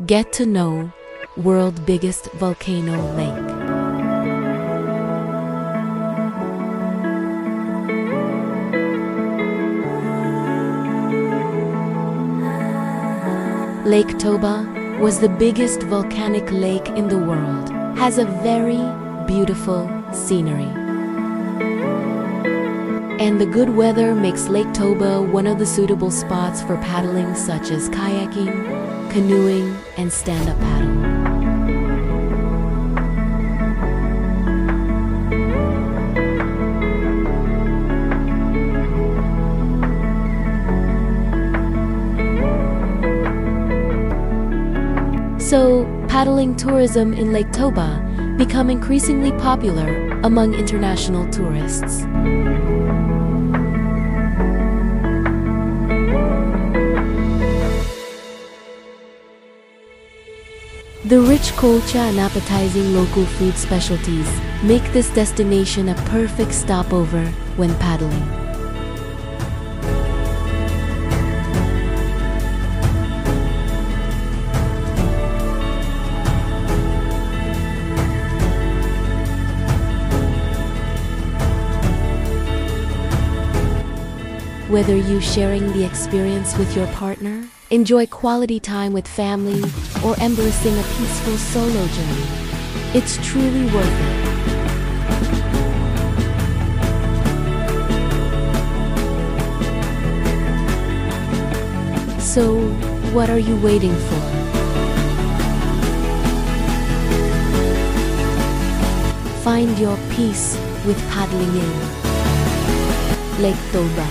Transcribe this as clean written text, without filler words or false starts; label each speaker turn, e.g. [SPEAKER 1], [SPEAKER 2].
[SPEAKER 1] Get to know world's biggest volcano lake. Lake Toba was the biggest volcanic lake in the world. Has a very beautiful scenery. And the good weather makes Lake Toba one of the suitable spots for paddling, such as kayaking, canoeing, and stand-up paddle. So, paddling tourism in Lake Toba become increasingly popular among international tourists. The rich culture and appetizing local food specialties make this destination a perfect stopover when paddling. Whether you sharing the experience with your partner, enjoy quality time with family, or embracing a peaceful solo journey, it's truly worth it. So, what are you waiting for? Find your peace with paddling in Lake Toba.